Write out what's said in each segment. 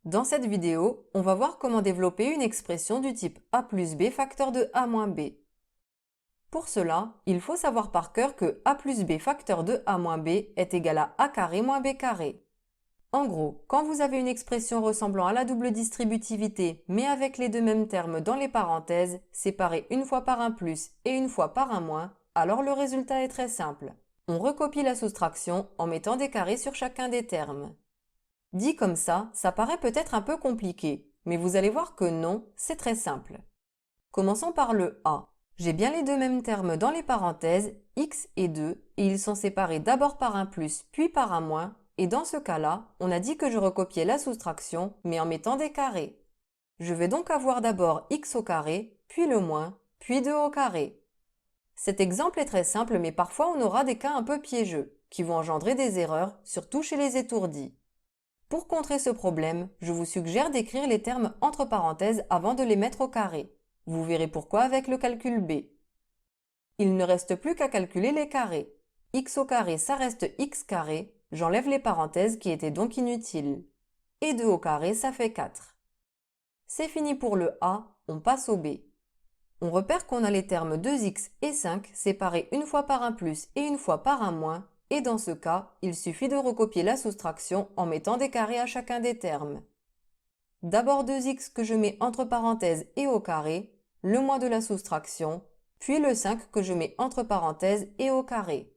Dans cette vidéo, on va voir comment développer une expression du type a plus b facteur de a moins b. Pour cela, il faut savoir par cœur que a plus b facteur de a moins b est égal à a carré moins b carré. En gros, quand vous avez une expression ressemblant à la double distributivité, mais avec les deux mêmes termes dans les parenthèses, séparés une fois par un plus et une fois par un moins, alors le résultat est très simple. On recopie la soustraction en mettant des carrés sur chacun des termes. Dit comme ça paraît peut-être un peu compliqué, mais vous allez voir que non, c'est très simple. Commençons par le a. J'ai bien les deux mêmes termes dans les parenthèses, x et 2, et ils sont séparés d'abord par un plus, puis par un moins, et dans ce cas-là, on a dit que je recopiais la soustraction, mais en mettant des carrés. Je vais donc avoir d'abord x au carré, puis le moins, puis 2 au carré. Cet exemple est très simple, mais parfois on aura des cas un peu piégeux, qui vont engendrer des erreurs, surtout chez les étourdis. Pour contrer ce problème, je vous suggère d'écrire les termes entre parenthèses avant de les mettre au carré. Vous verrez pourquoi avec le calcul b. Il ne reste plus qu'à calculer les carrés. X au carré, ça reste x carré, j'enlève les parenthèses qui étaient donc inutiles. Et 2 au carré, ça fait 4. C'est fini pour le a, on passe au b. On repère qu'on a les termes 2x et 5 séparés une fois par un plus et une fois par un moins, et dans ce cas, il suffit de recopier la soustraction en mettant des carrés à chacun des termes. D'abord 2x que je mets entre parenthèses et au carré, le moins de la soustraction, puis le 5 que je mets entre parenthèses et au carré.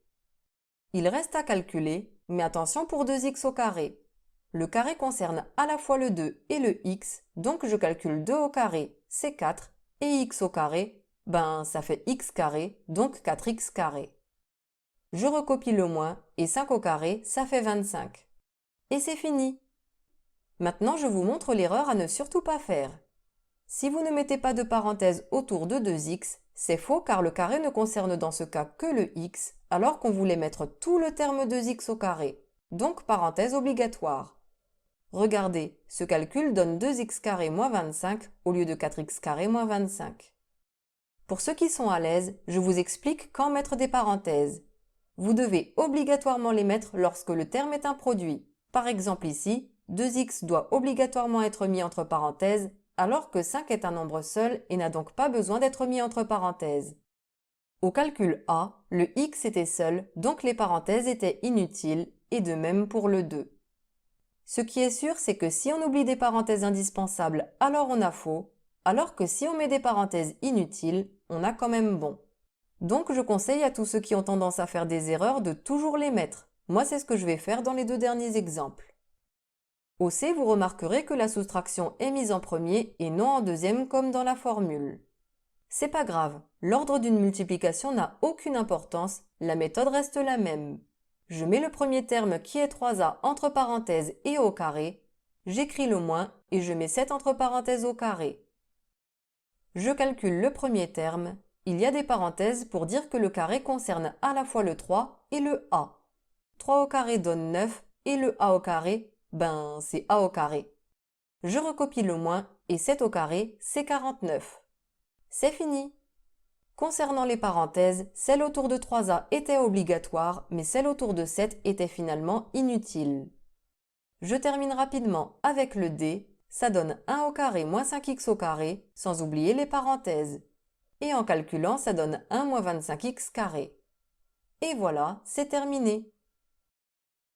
Il reste à calculer, mais attention pour 2x au carré. Le carré concerne à la fois le 2 et le x, donc je calcule 2 au carré, c'est 4, et x au carré, ça fait x carré, donc 4x carré. Je recopie le moins, et 5 au carré, ça fait 25. Et c'est fini. Maintenant, je vous montre l'erreur à ne surtout pas faire. Si vous ne mettez pas de parenthèse autour de 2x, c'est faux car le carré ne concerne dans ce cas que le x, alors qu'on voulait mettre tout le terme 2x au carré, donc parenthèse obligatoire. Regardez, ce calcul donne 2x carré moins 25 au lieu de 4x carré moins 25. Pour ceux qui sont à l'aise, je vous explique quand mettre des parenthèses. Vous devez obligatoirement les mettre lorsque le terme est un produit. Par exemple ici, 2x doit obligatoirement être mis entre parenthèses, alors que 5 est un nombre seul et n'a donc pas besoin d'être mis entre parenthèses. Au calcul A, le x était seul, donc les parenthèses étaient inutiles, et de même pour le 2. Ce qui est sûr, c'est que si on oublie des parenthèses indispensables, alors on a faux, alors que si on met des parenthèses inutiles, on a quand même bon. Donc je conseille à tous ceux qui ont tendance à faire des erreurs de toujours les mettre. Moi, c'est ce que je vais faire dans les deux derniers exemples. Au C, vous remarquerez que la soustraction est mise en premier et non en deuxième comme dans la formule. C'est pas grave, l'ordre d'une multiplication n'a aucune importance, la méthode reste la même. Je mets le premier terme qui est 3a entre parenthèses et au carré, j'écris le moins et je mets 7 entre parenthèses au carré. Je calcule le premier terme, il y a des parenthèses pour dire que le carré concerne à la fois le 3 et le a. 3 au carré donne 9 et le a au carré, c'est a au carré. Je recopie le moins et 7 au carré, c'est 49. C'est fini. Concernant les parenthèses, celle autour de 3a était obligatoire, mais celle autour de 7 était finalement inutile. Je termine rapidement avec le d, ça donne 1 au carré moins 5x au carré, sans oublier les parenthèses. Et en calculant, ça donne 1 moins 25x carré. Et voilà, c'est terminé.